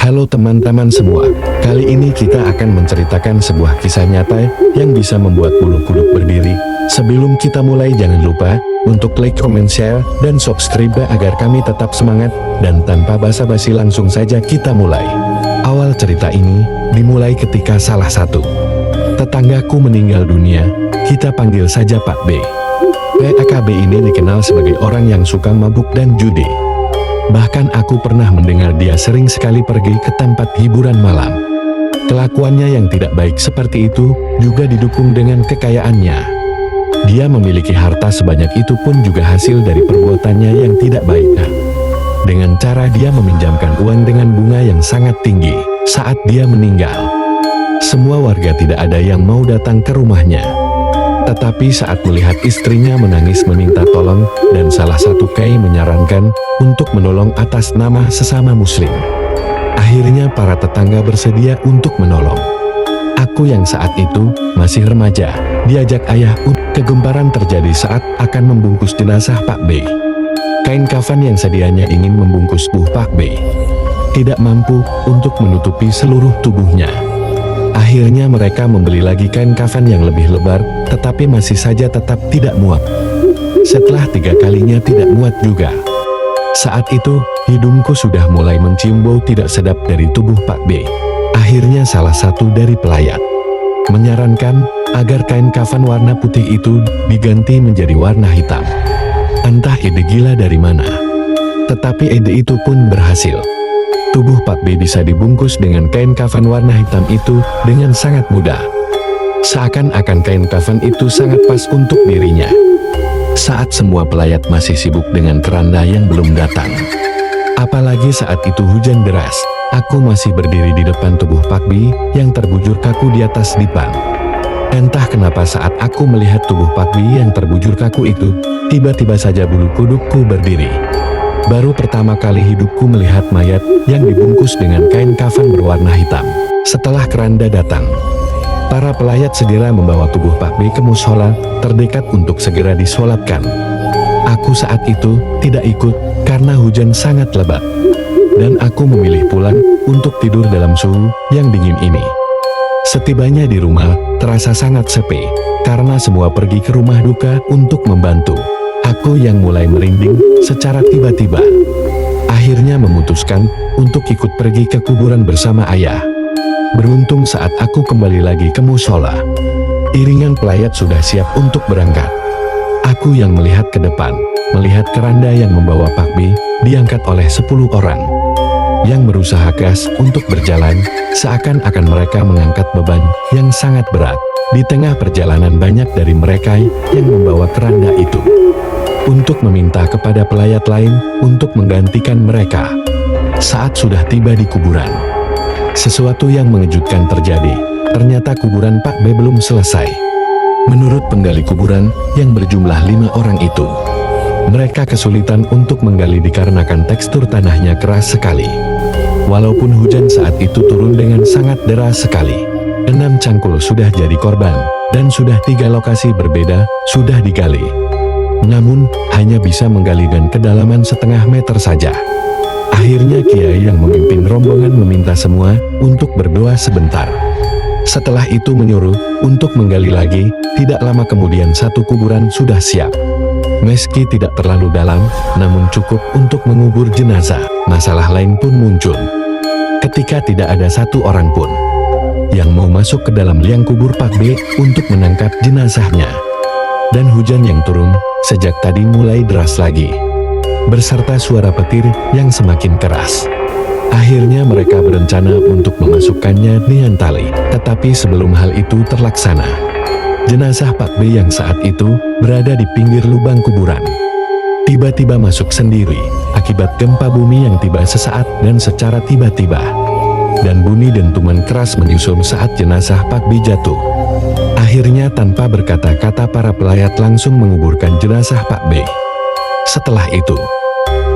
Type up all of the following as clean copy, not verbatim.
Halo teman-teman semua, kali ini kita akan menceritakan sebuah kisah nyata yang bisa membuat bulu kuduk berdiri. Sebelum kita mulai jangan lupa untuk like, comment, share, dan subscribe agar kami tetap semangat. Dan tanpa basa-basi langsung saja kita mulai. Awal cerita ini dimulai ketika salah satu tetanggaku meninggal dunia, kita panggil saja Pak B. Pak B ini dikenal sebagai orang yang suka mabuk dan judi. Bahkan aku pernah mendengar dia sering sekali pergi ke tempat hiburan malam. Kelakuannya yang tidak baik seperti itu juga didukung dengan kekayaannya. Dia memiliki harta sebanyak itu pun juga hasil dari perbuatannya yang tidak baik. Dengan cara dia meminjamkan uang dengan bunga yang sangat tinggi saat dia meninggal. Semua warga tidak ada yang mau datang ke rumahnya. Tetapi saat melihat istrinya menangis meminta tolong, dan salah satu kiai menyarankan untuk menolong atas nama sesama muslim. Akhirnya para tetangga bersedia untuk menolong. Aku yang saat itu masih remaja, diajak ayah. Kegemparan terjadi saat akan membungkus jenazah Pak B. Kain kafan yang sedianya ingin membungkus tubuh Pak B tidak mampu untuk menutupi seluruh tubuhnya. Akhirnya mereka membeli lagi kain kafan yang lebih lebar, tetapi masih saja tetap tidak muat. Setelah 3 kalinya tidak muat juga. Saat itu, hidungku sudah mulai mencium bau tidak sedap dari tubuh Pak B. Akhirnya salah satu dari pelayat menyarankan agar kain kafan warna putih itu diganti menjadi warna hitam. Entah ide gila dari mana. Tetapi ide itu pun berhasil. Tubuh Pak B bisa dibungkus dengan kain kafan warna hitam itu dengan sangat mudah. Seakan-akan kain kafan itu sangat pas untuk dirinya. Saat semua pelayat masih sibuk dengan keranda yang belum datang. Apalagi saat itu hujan deras, aku masih berdiri di depan tubuh Pak B yang terbujur kaku di atas dipan. Entah kenapa saat aku melihat tubuh Pak B yang terbujur kaku itu, tiba-tiba saja bulu kudukku berdiri. Baru pertama kali hidupku melihat mayat yang dibungkus dengan kain kafan berwarna hitam. Setelah keranda datang, para pelayat segera membawa tubuh Pak B ke mushola terdekat untuk segera disolatkan. Aku saat itu tidak ikut karena hujan sangat lebat. Dan aku memilih pulang untuk tidur dalam suhu yang dingin ini. Setibanya di rumah, terasa sangat sepi karena semua pergi ke rumah duka untuk membantu. Aku yang mulai merinding secara tiba-tiba. Akhirnya memutuskan untuk ikut pergi ke kuburan bersama ayah. Beruntung saat aku kembali lagi ke mushola, iringan pelayat sudah siap untuk berangkat. Aku yang melihat ke depan, melihat keranda yang membawa Pak B diangkat oleh 10 orang yang berusaha keras untuk berjalan, seakan-akan mereka mengangkat beban yang sangat berat. Di tengah perjalanan banyak dari mereka yang membawa keranda itu untuk meminta kepada pelayat lain untuk menggantikan mereka. Saat sudah tiba di kuburan, sesuatu yang mengejutkan terjadi. Ternyata kuburan Pak B belum selesai. Menurut penggali kuburan yang berjumlah 5 orang itu, mereka kesulitan untuk menggali dikarenakan tekstur tanahnya keras sekali. Walaupun hujan saat itu turun dengan sangat deras sekali, 6 cangkul sudah jadi korban, dan sudah 3 lokasi berbeda sudah digali. Namun, hanya bisa menggali dan kedalaman setengah meter saja. Akhirnya kiai yang memimpin rombongan meminta semua untuk berdoa sebentar. Setelah itu menyuruh untuk menggali lagi. Tidak lama kemudian satu kuburan sudah siap. Meski tidak terlalu dalam, namun cukup untuk mengubur jenazah. Masalah lain pun muncul. Ketika tidak ada satu orang pun yang mau masuk ke dalam liang kubur Pak B untuk menangkap jenazahnya. Dan hujan yang turun sejak tadi mulai deras lagi, berserta suara petir yang semakin keras. Akhirnya mereka berencana untuk memasukkannya dengan tali. Tetapi sebelum hal itu terlaksana, jenazah Pak B yang saat itu berada di pinggir lubang kuburan tiba-tiba masuk sendiri akibat gempa bumi yang tiba sesaat dan secara tiba-tiba. Dan bunyi dentuman keras menyusul saat jenazah Pak B jatuh. Akhirnya tanpa berkata-kata para pelayat langsung menguburkan jenazah Pak B. Setelah itu,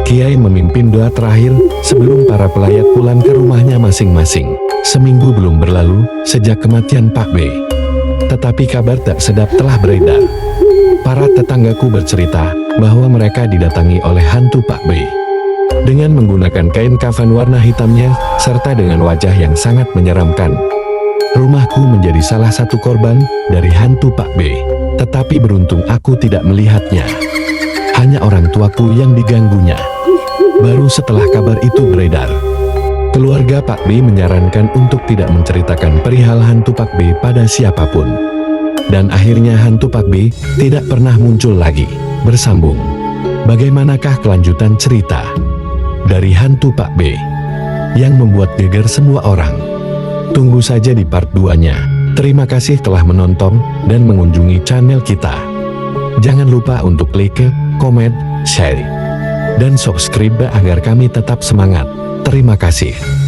kiai memimpin doa terakhir sebelum para pelayat pulang ke rumahnya masing-masing. Seminggu belum berlalu sejak kematian Pak B. Tetapi kabar tak sedap telah beredar. Para tetanggaku bercerita bahwa mereka didatangi oleh hantu Pak B. dengan menggunakan kain kafan warna hitamnya, serta dengan wajah yang sangat menyeramkan. Rumahku menjadi salah satu korban dari hantu Pak B. Tetapi beruntung aku tidak melihatnya. Hanya orang tuaku yang diganggunya. Baru setelah kabar itu beredar, keluarga Pak B menyarankan untuk tidak menceritakan perihal hantu Pak B pada siapapun. Dan akhirnya hantu Pak B tidak pernah muncul lagi. Bersambung. Bagaimanakah kelanjutan cerita dari hantu Pak B yang membuat geger semua orang? Tunggu saja di part 2-nya. Terima kasih telah menonton dan mengunjungi channel kita. Jangan lupa untuk like, komen, share, dan subscribe agar kami tetap semangat. Terima kasih.